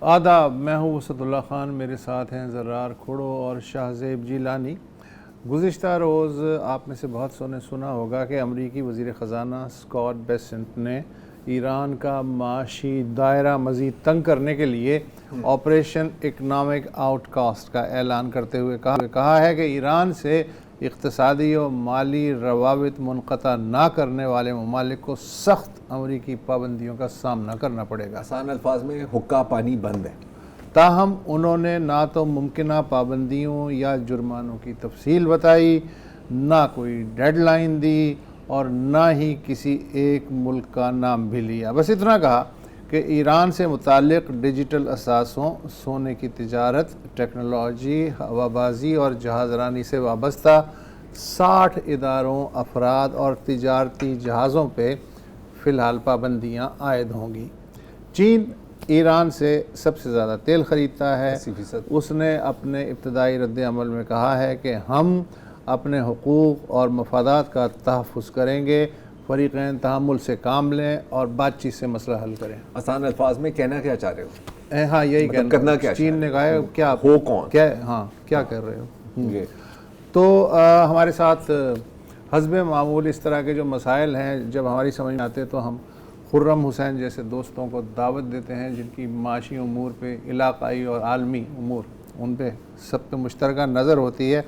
آداب، میں ہوں وسعت اللہ خان، میرے ساتھ ہیں زرار کھڑو اور شاہزیب جیلانی۔ گزشتہ روز آپ میں سے بہت سو نے سنا ہوگا کہ امریکی وزیر خزانہ اسکاٹ بیسنٹ نے ایران کا معاشی دائرہ مزید تنگ کرنے کے لیے آپریشن اکنامک آؤٹ کاسٹ کا اعلان کرتے ہوئے کہا ہے کہ ایران سے اقتصادی و مالی روابط منقطع نہ کرنے والے ممالک کو سخت امریکی پابندیوں کا سامنا کرنا پڑے گا۔ آسان الفاظ میں حقہ پانی بند ہے۔ تاہم انہوں نے نہ تو ممکنہ پابندیوں یا جرمانوں کی تفصیل بتائی، نہ کوئی ڈیڈ لائن دی اور نہ ہی کسی ایک ملک کا نام بھی لیا۔ بس اتنا کہا کہ ایران سے متعلق ڈیجیٹل اثاثوں، سونے کی تجارت، ٹیکنالوجی، ہوابازی اور جہاز رانی سے وابستہ 60 اداروں، افراد اور تجارتی جہازوں پہ فی الحال پابندیاں عائد ہوں گی۔ چین ایران سے سب سے زیادہ تیل خریدتا ہے۔ 80%۔ اس نے اپنے ابتدائی رد عمل میں کہا ہے کہ ہم اپنے حقوق اور مفادات کا تحفظ کریں گے، فریقین تحمل سے کام لیں اور بات چیت سے مسئلہ حل کریں۔ آسان الفاظ میں کہنا کیا چاہ رہے ہو؟ ہاں یہی مطلب کرنا کیا چین نے کہا ہے کیا ہو کون؟ کیا کر رہے ہو؟ یہ تو ہمارے ساتھ حسب معمول اس طرح کے جو مسائل ہیں جب ہماری سمجھ میں آتے تو ہم خرم حسین جیسے دوستوں کو دعوت دیتے ہیں جن کی معاشی امور پہ، علاقائی اور عالمی امور ان پہ سب پہ مشترکہ نظر ہوتی ہے۔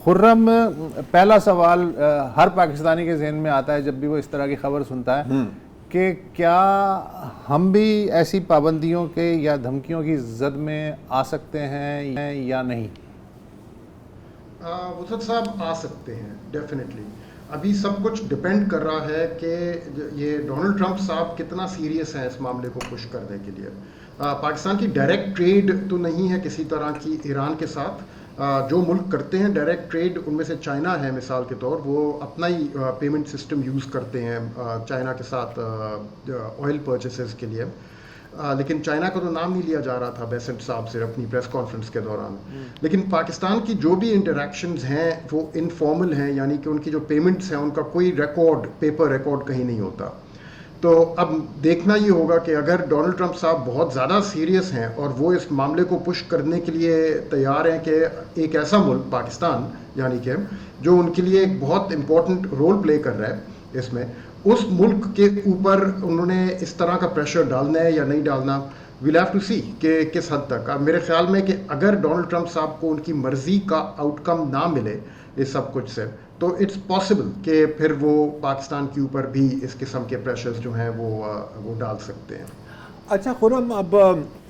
خرم، پہلا سوال ہر پاکستانی کے ذہن میں آتا ہے جب بھی وہ اس طرح کی خبر سنتا ہے کہ کیا ہم بھی ایسی پابندیوں کے یا دھمکیوں کی زد میں آ سکتے ہیں یا نہیں؟ وسعت صاحب آ سکتے ہیں ڈیفینیٹلی۔ ابھی سب کچھ ڈپینڈ کر رہا ہے کہ یہ ڈونلڈ ٹرمپ صاحب کتنا سیریس ہیں اس معاملے کو پش کرنے کے لیے۔ پاکستان کی ڈائریکٹ ٹریڈ تو نہیں ہے کسی طرح کی ایران کے ساتھ۔ جو ملک کرتے ہیں ڈائریکٹ ٹریڈ ان میں سے چائنا ہے مثال کے طور، وہ اپنا ہی پیمنٹ سسٹم یوز کرتے ہیں چائنا کے ساتھ آئل پرچیسز کے لیے، لیکن چائنا کا تو نام نہیں لیا جا رہا تھا بیسنٹ صاحب سے اپنی پریس کانفرنس کے دوران۔ لیکن پاکستان کی جو بھی انٹریکشنز ہیں وہ انفارمل ہیں، یعنی کہ ان کی جو پیمنٹس ہیں ان کا کوئی ریکارڈ، پیپر ریکارڈ کہیں نہیں ہوتا۔ تو اب دیکھنا یہ ہوگا کہ اگر ڈونلڈ ٹرمپ صاحب بہت زیادہ سیریس ہیں اور وہ اس معاملے کو پش کرنے کے لیے تیار ہیں کہ ایک ایسا ملک پاکستان یعنی کہ جو ان کے لیے ایک بہت امپورٹنٹ رول پلے کر رہا ہے اس میں، اس ملک کے اوپر انہوں نے اس طرح کا پریشر ڈالنا ہے یا نہیں ڈالنا، ویل ہیو ٹو سی کہ کس حد تک۔ اب میرے خیال میں کہ اگر ڈونلڈ ٹرمپ صاحب کو ان کی مرضی کا آؤٹ کم نہ ملے اس سب کچھ سے، تو اٹس پاسبل کہ پھر وہ پاکستان کے اوپر بھی اس قسم کے پریشرز جو ہیں وہ ڈال سکتے ہیں۔ اچھا خرم، اب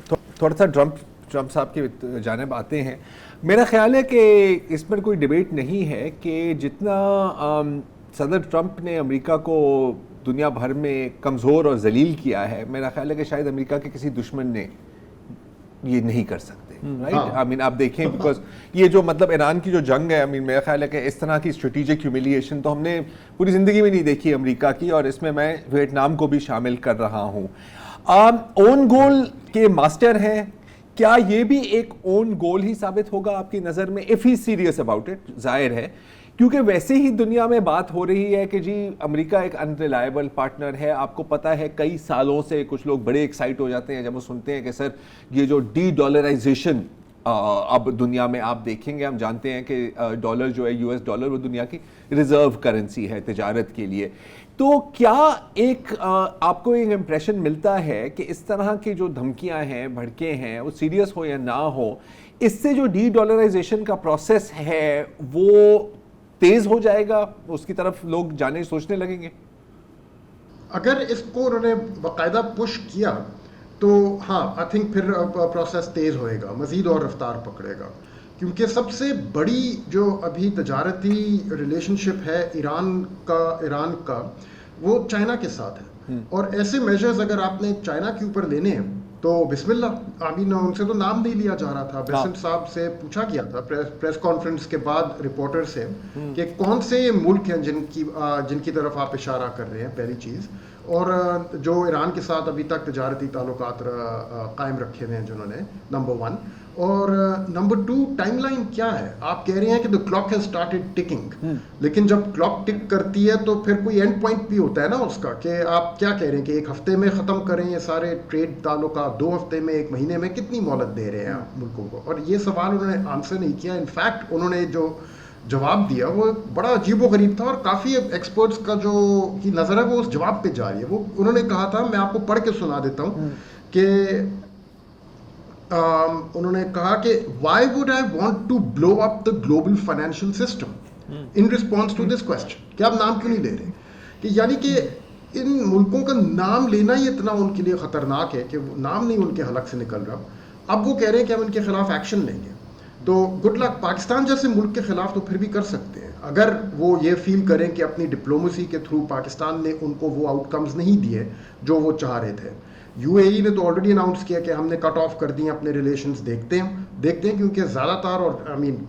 تھوڑا سا ٹرمپ صاحب کی جانب آتے ہیں۔ میرا خیال ہے کہ اس پر کوئی ڈیبیٹ نہیں ہے کہ جتنا صدر ٹرمپ نے امریکہ کو دنیا بھر میں کمزور اور ذلیل کیا ہے، میرا خیال ہے کہ شاید امریکہ کے کسی دشمن نے یہ نہیں کر سکتے، رائٹ؟ آئی مین آپ دیکھیں، بیکاز یہ جو مطلب ایران کی جو جنگ ہے، میرا خیال ہے کہ اس طرح کی اسٹریٹجک ہیوملیشن تو ہم نے پوری زندگی میں نہیں دیکھی امریکہ کی، اور اس میں میں ویتنام کو بھی شامل کر رہا ہوں۔ اون گول کے ماسٹر ہیں، کیا یہ بھی ایک اون گول ہی ثابت ہوگا آپ کی نظر میں، if he serious about it? ظاہر ہے کیونکہ ویسے ہی دنیا میں بات ہو رہی ہے کہ جی امریکہ ایک انریلائبل پارٹنر ہے۔ آپ کو پتہ ہے کئی سالوں سے کچھ لوگ بڑے ایکسائٹ ہو جاتے ہیں جب وہ سنتے ہیں کہ سر یہ جو ڈی ڈالرائزیشن اب دنیا میں آپ دیکھیں گے، ہم جانتے ہیں کہ ڈالر جو ہے یو ایس ڈالر، وہ دنیا کی ریزرو کرنسی ہے تجارت کے لیے۔ تو کیا ایک آپ کو ایک امپریشن ملتا ہے کہ اس طرح کی جو دھمکیاں ہیں، بھڑکے ہیں، وہ سیریس ہو یا نہ ہو، اس سے جو ڈی ڈالرائزیشن کا پروسیس ہے وہ تیز ہو جائے گا، اس کی طرف لوگ جانے سوچنے لگیں گے؟ اگر اس کو انہوں نے باقاعدہ پش کیا تو ہاں آئی تھنک پھر پروسیس تیز ہوئے گا، مزید اور رفتار پکڑے گا، کیونکہ سب سے بڑی جو ابھی تجارتی ریلیشن شپ ہے ایران کا وہ چائنا کے ساتھ ہے، اور ایسے میجرز اگر آپ نے چائنا کے اوپر لینے ہیں تو بسم اللہ۔ آمین، ان سے تو نام نہیں لیا جا رہا تھا۔ بیسنٹ صاحب سے پوچھا گیا تھا پریس کانفرنس کے بعد رپورٹر سے کہ کون سے ملک ہیں جن کی طرف آپ اشارہ کر رہے ہیں، پہلی چیز، اور جو ایران کے ساتھ ابھی تک تجارتی تعلقات قائم رکھے ہوئے ہیں جنہوں نے، نمبر 1، اور نمبر 2 ٹائم لائن کیا ہے؟ آپ کہہ رہے ہیں کہ the clock has started ticking، لیکن جب کلاک ٹک کرتی ہے تو پھر کوئی اینڈ پوائنٹ بھی ہوتا ہے نا اس کا، کہ آپ کیا کہہ رہے ہیں کہ 1 ہفتے میں ختم کریں یہ سارے ٹریڈ تعلقات، 2 ہفتے میں، 1 مہینے میں، کتنی مہلت دے رہے ہیں آپ ملکوں کو؟ اور یہ سوال انہوں نے آنسر نہیں کیا. انفیکٹ انہوں نے جو جواب دیا وہ بڑا عجیب و غریب تھا، اور کافی ایکسپرٹس کا جو کی نظر ہے وہ اس جواب پہ جا رہی ہے. وہ انہوں نے کہا تھا، میں آپ کو پڑھ کے سنا دیتا ہوں کہ انہوں نے کہا کہ why would I want to blow up the global financial system in response to this question، کہ آپ نام کیوں نہیں لے رہے؟ کہ یعنی کہ ان ملکوں کا نام لینا ہی اتنا ان کے لیے خطرناک ہے کہ نام نہیں ان کے حلق سے نکل رہا. اب وہ کہہ رہے ہیں کہ ہم ان کے خلاف ایکشن لیں گے. تو گڈ لک. پاکستان جیسے ملک کے خلاف تو پھر بھی کر سکتے ہیں اگر وہ یہ فیل کریں کہ اپنی ڈپلومسی کے تھرو پاکستان نے ان کو وہ آؤٹ کمز نہیں دیے جو وہ چاہ رہے تھے. یو اے ای نے تو آلریڈی اناؤنس کیا کہ ہم نے کٹ آف کر دیے اپنے ریلیشنز. دیکھتے ہیں کیونکہ زیادہ تر اور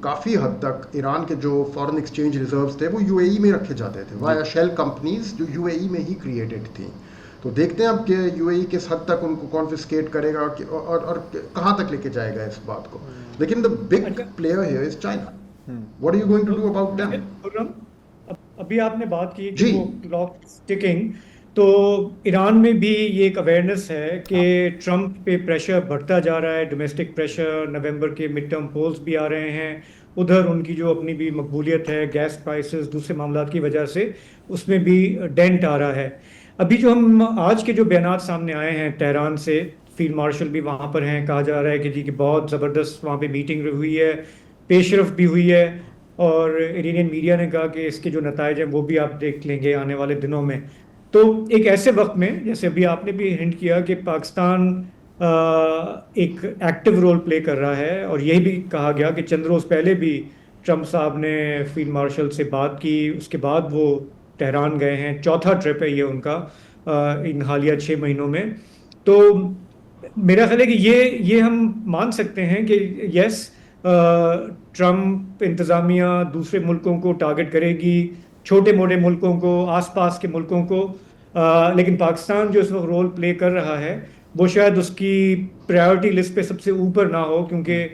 کافی حد تک ایران کے جو فارن ایکسچینج ریزروز تھے وہ یو اے ای میں رکھے جاتے تھے وایا شیل کمپنیز جو یو اے ای میں ہی کریٹڈ تھیں. تو دیکھتے ہیں اب کہ یو اے ای کس حد تک ان کو کانفسکیٹ کرے گا اور کہاں تک لے کے جائے گا اس بات کو. لیکن the big player here is China. What are you going to do about them? ابھی آپ نے بات کی کہ وہ کلاک ٹکنگ، تو ایران میں بھی یہ ایک اویئرنیس ہے کہ ٹرمپ پہ پریشر بڑھتا جا رہا ہے، ڈومیسٹک پریشر. نومبر کے مڈ ٹرم پولز بھی آ رہے ہیں. ادھر ان کی جو اپنی بھی مقبولیت ہے، گیس پرائسز، دوسرے معاملات کی وجہ سے اس میں بھی ڈینٹ آ رہا ہے. ابھی جو ہم آج کے جو بیانات سامنے آئے ہیں تہران سے، فیلڈ مارشل بھی وہاں پر ہیں، کہا جا رہا ہے کہ جی کہ بہت زبردست وہاں پہ میٹنگ ہوئی ہے، پیش رفت بھی ہوئی ہے، اور ایرانین میڈیا نے کہا کہ اس کے جو نتائج ہیں وہ بھی آپ دیکھ لیں گے آنے والے دنوں میں. تو ایک ایسے وقت میں، جیسے ابھی آپ نے بھی ہنٹ کیا کہ پاکستان ایک ایکٹیو رول پلے کر رہا ہے، اور یہی بھی کہا گیا کہ چند روز پہلے بھی ٹرمپ صاحب نے فیلڈ مارشل سے بات کی، اس کے بعد وہ تہران گئے ہیں. 4تھا ٹرپ ہے یہ ان کا ان حالیہ 6 مہینوں میں. تو میرا خیال ہے کہ یہ ہم مان سکتے ہیں کہ یس، ٹرمپ انتظامیہ دوسرے ملکوں کو ٹارگٹ کرے گی، چھوٹے موٹے ملکوں کو، آس پاس کے ملکوں کو، لیکن پاکستان جو اس وقت رول پلے کر رہا ہے وہ شاید اس کی پرائیورٹی لسٹ پہ سب سے اوپر نہ ہو، کیونکہ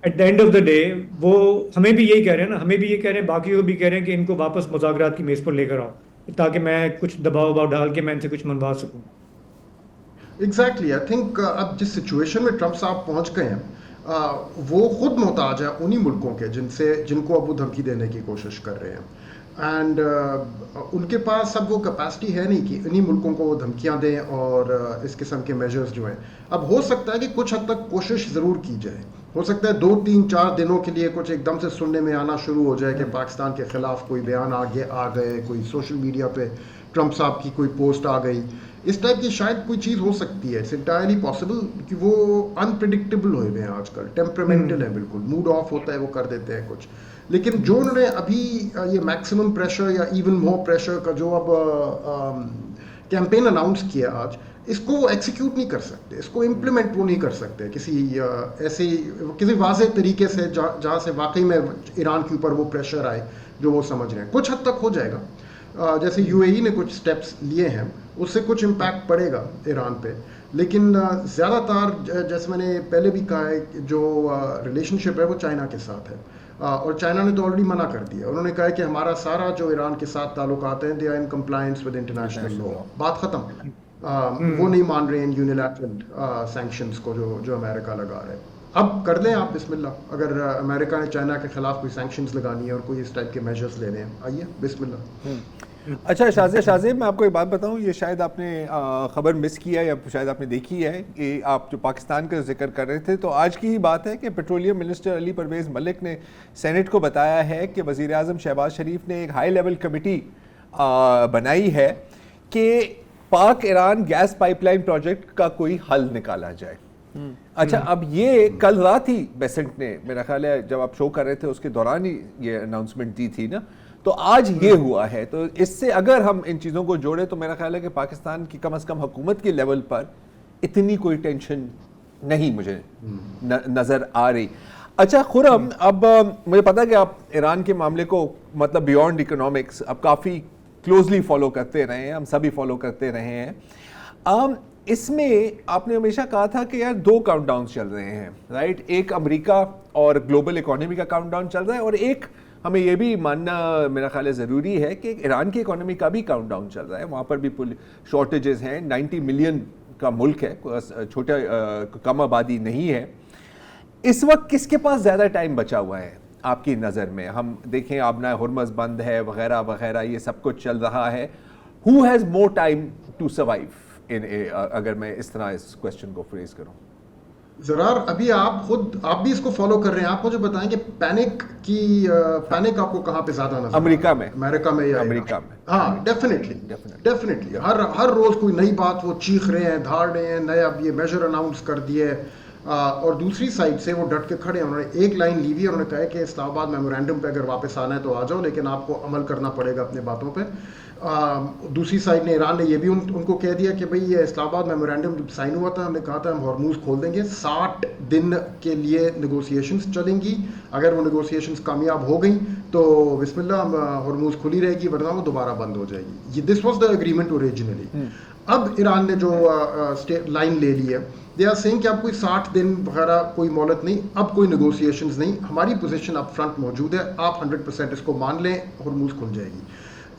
at the end of the day وہ ہمیں بھی یہی کہہ رہے ہیں نا، ہمیں بھی یہ کہہ رہے ہیں، باقیوں کو بھی کہہ رہے ہیں کہ ان کو واپس مذاکرات کی میز پر لے کر آؤ تاکہ میں کچھ دباؤ ڈال کے میں ان سے کچھ منوا سکوں. ایگزیکٹلی. آئی تھنک اب جس سچویشن میں ٹرمپ صاحب پہنچ گئے ہیں وہ خود محتاج ہے انہی ملکوں کے جن کو اب وہ دھمکی دینے کی کوشش کر رہے ہیں. اینڈ ان کے پاس اب وہ کیپیسٹی ہے نہیں کہ انہی ملکوں کو وہ دھمکیاں دیں اور اس قسم کے میجرز جو ہیں. اب ہو سکتا ہے کہ کچھ حد تک کوشش ضرور کی جائے. ہو سکتا ہے 2-3-4 دنوں کے لیے کچھ ایک دم سے سننے میں آنا شروع ہو جائے کہ پاکستان کے خلاف کوئی بیان آگے آ گئے، کوئی سوشل میڈیا پہ ٹرمپ صاحب کی کوئی پوسٹ آ گئی، اس ٹائپ کی شاید کوئی چیز ہو سکتی ہے. اٹس انٹائرلی پاسبل کہ وہ انپریڈکٹیبل ہوئے ہوئے ہیں آج کل، ٹیمپرامنٹل ہیں، بالکل موڈ آف ہوتا ہے وہ کر دیتے ہیں کچھ. لیکن جو انہوں نے ابھی یہ میکسیمم پریشر یا ایون مور پریشر کا جو اب کیمپین اناؤنس کیا آج، اس کو وہ ایکسیکیوٹ نہیں کر سکتے، اس کو امپلیمنٹ وہ نہیں کر سکتے کسی واضح طریقے سے جہاں سے واقعی میں ایران کے اوپر وہ پریشر آئے جو وہ سمجھ رہے ہیں. کچھ حد تک ہو جائے گا، جیسے یو اے ای نے کچھ سٹیپس لیے ہیں، اس سے کچھ امپیکٹ پڑے گا ایران پہ. لیکن زیادہ تر جیسے میں نے پہلے بھی کہا ہے جو ریلیشن شپ ہے وہ چائنا کے ساتھ ہے، اور چائنا نے تو آلریڈی منع کر دیا. انہوں نے کہا کہ ہمارا سارا جو ایران کے ساتھ تعلقات ہیں they are in compliance with international law. بات ختم. وہ نہیں مان رہے ہیں یونیلیٹرل سینکشنز کو جو امریکہ لگا رہے. اب کر لیں آپ بسم اللہ، اگر امریکہ نے چائنا کے خلاف کوئی سینکشنز لگانی ہے اور کوئی اس ٹائپ کے میجرز لینے ہیں، آئیے بسم اللہ. اچھا شاذیب، میں آپ کو ایک بات بتاؤں، یہ شاید آپ نے خبر مس کیا ہے یا شاید آپ نے دیکھی ہے کہ آپ جو پاکستان کا ذکر کر رہے تھے، تو آج کی ہی بات ہے کہ پیٹرولیم منسٹر علی پرویز ملک نے سینٹ کو بتایا ہے کہ وزیر اعظم شہباز شریف نے ایک ہائی لیول کمیٹی بنائی ہے کہ Pak Iran gas pipeline project کا کوئی حل نکالا جائے. اچھا، اب یہ کل رات ہی بیسنٹ نے، میرا خیال ہے جب آپ شو کر رہے تھے اس کے دوران ہی یہ اناؤنسمنٹ دی تھی نا، تو آج یہ ہوا ہے. تو اس سے اگر ہم ان چیزوں کو جوڑیں تو میرا خیال ہے کہ پاکستان کی کم از کم حکومت کے لیول پر اتنی کوئی ٹینشن نہیں مجھے نظر آ رہی. اچھا خرم، اب مجھے پتا ہے کہ آپ ایران کے معاملے کو مطلب بیونڈ اکنامکس اب کافی کلوزلی فالو کرتے رہے ہیں، ہم سبھی فالو کرتے رہے ہیں. اس میں آپ نے ہمیشہ کہا تھا کہ یار 2 کاؤنٹ ڈاؤنز چل رہے ہیں رائٹ, ایک امریکہ اور گلوبل اکانومی کا کاؤنٹ ڈاؤن چل رہا ہے, اور ایک ہمیں یہ بھی ماننا میرا خیال ہے ضروری ہے کہ ایران کی اکانومی کا بھی کاؤنٹ ڈاؤن چل رہا ہے. وہاں پر بھی شارٹیجز ہیں, 90 ملین کا ملک ہے, چھوٹا کم آبادی نہیں ہے. اس وقت کس کے پاس زیادہ ٹائم بچا ہوا ہے آپ کی نظر میں؟ ہم دیکھیں اب نہ ہرمز بند ہے وغیرہ وغیرہ, یہ سب کچھ چل رہا ہے. Who has more time to survive اگر میں اس طرح اس کوشچن کو فریز کروں؟ زرار ابھی آپ بھی اس کو فالو کر رہے ہیں, آپ مجھے بتائیں کہ پینک آپ کو کہاں پہ زیادہ نظر امریکہ میں, امریکہ میں یا امریکہ میں؟ ہاں ڈیفینیٹلی ہر روز کوئی نئی بات وہ چیخ رہے ہیں, دھاڑ رہے ہیں, نئے اب یہ میجر اناؤنس کر دیے, اور دوسری سائڈ سے وہ ڈٹ کے کھڑے ہیں. انہوں نے ایک لائن لی ہوئی ہے, انہوں نے کہا ہے کہ اسلام آباد میمورینڈم پہ اگر واپس آنا ہے تو آ جاؤ, لیکن آپ کو عمل کرنا پڑے گا اپنے باتوں پہ. دوسری سائڈ نے ایران نے یہ بھی ان کو کہہ دیا کہ بھئی یہ اسلام آباد میمورینڈم جب سائن ہوا تھا ہم نے کہا تھا ہم ہرموز کھول دیں گے, 60 دن کے لیے نیگوسیشنز چلیں گی, اگر وہ نیگوسیشنز کامیاب ہو گئیں تو بسم اللہ ہرموز کھلی رہے گی, ورنہ وہ دوبارہ بند ہو جائے گی. This was the agreement originally. اب ایران نے جو لائن لے لی ہے, دے آر سینگ کہ اب کوئی 60 دن وغیرہ کوئی مہلت نہیں, اب کوئی نیگوسیشنز نہیں, ہماری پوزیشن اپ فرنٹ موجود ہے, آپ 100% اس کو مان لیں, ہرموز کھل جائے گی.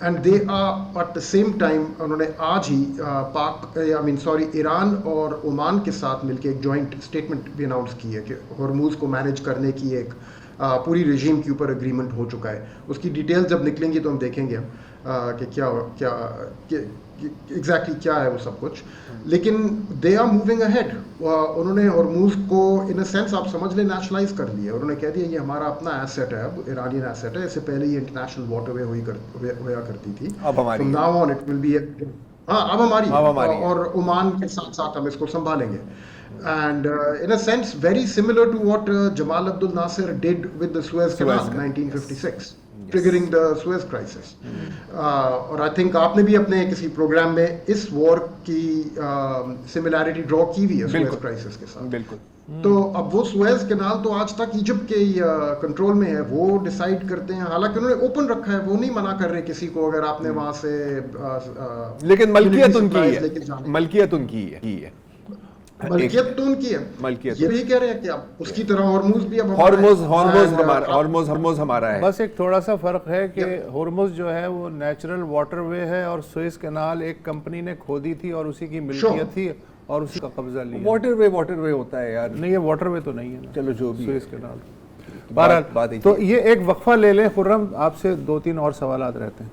And they are at the same time انہوں نے آج ہی ایران اور عمان کے ساتھ مل کے ایک جوائنٹ اسٹیٹمنٹ بھی اناؤنس کی ہے کہ ہرموز کو مینیج کرنے کی ایک پوری رجیم کے اوپر اگریمنٹ ہو چکا ہے. اس کی ڈیٹیل جب نکلیں گی تو ہم دیکھیں گے کہ کیا ایگزیکٹلی کیا ہے وہ سب کچھ. لیکن دے آر موونگ اہیڈ. انہوں نے ہرموز کو ان اے سینس آپ سمجھ لیں نیشنلائز کر لیا. انہوں نے کہہ دیا یہ ہمارا اپنا ایسیٹ ہے, اب ایرانین ایسیٹ ہے. اس سے پہلے یہ انٹرنیشنل واٹر وے ہوا کرتی تھی, اب ہماری now on it will be اب ہماری, اور عمان کے ساتھ ساتھ ہم اس کو سنبھالیں گے. And in a sense very similar to what Jamal Abdel Nasser did with the Suez Canal in 1956, triggering the Suez crisis. اور I think آپ نے بھی اپنے کسی پروگرام میں اس وار کی سملیرٹی ڈرا کی ہوئی ہے سویز کرائسس کے ساتھ. بالکل. تو اب وہ سویز کینال تو آج تک ایجپٹ کے کنٹرول میں ہے, وہ ڈیسائیڈ کرتے ہیں, حالانکہ انہوں نے اوپن رکھا ہے, وہ نہیں منع کر رہے کسی کو اگر آپ نے وہاں سے, لیکن ملکیت ان کی ہے, ملکیت ان کی ہے, ملکیت تو ان کی ہے. یہ بھی کہہ رہے ہیں کہ اب اس کی طرح ہرموز بھی اب ہرموز ہمارا ہے. بس ایک تھوڑا سا فرق ہے کہ ہرموز جو ہے وہ نیچرل واٹر وے ہے, اور سوئس کینال ایک کمپنی نے کھودی تھی اور اسی کی ملکیت تھی اور اسی کا قبضہ لیا. واٹر وے ہوتا ہے یار. نہیں, یہ واٹر وے تو نہیں ہے نا. چلو جو بھی سوئس کینال. بہرحال تو یہ ایک وقفہ لے لیں خرم, آپ سے 2-3 اور سوالات رہتے ہیں.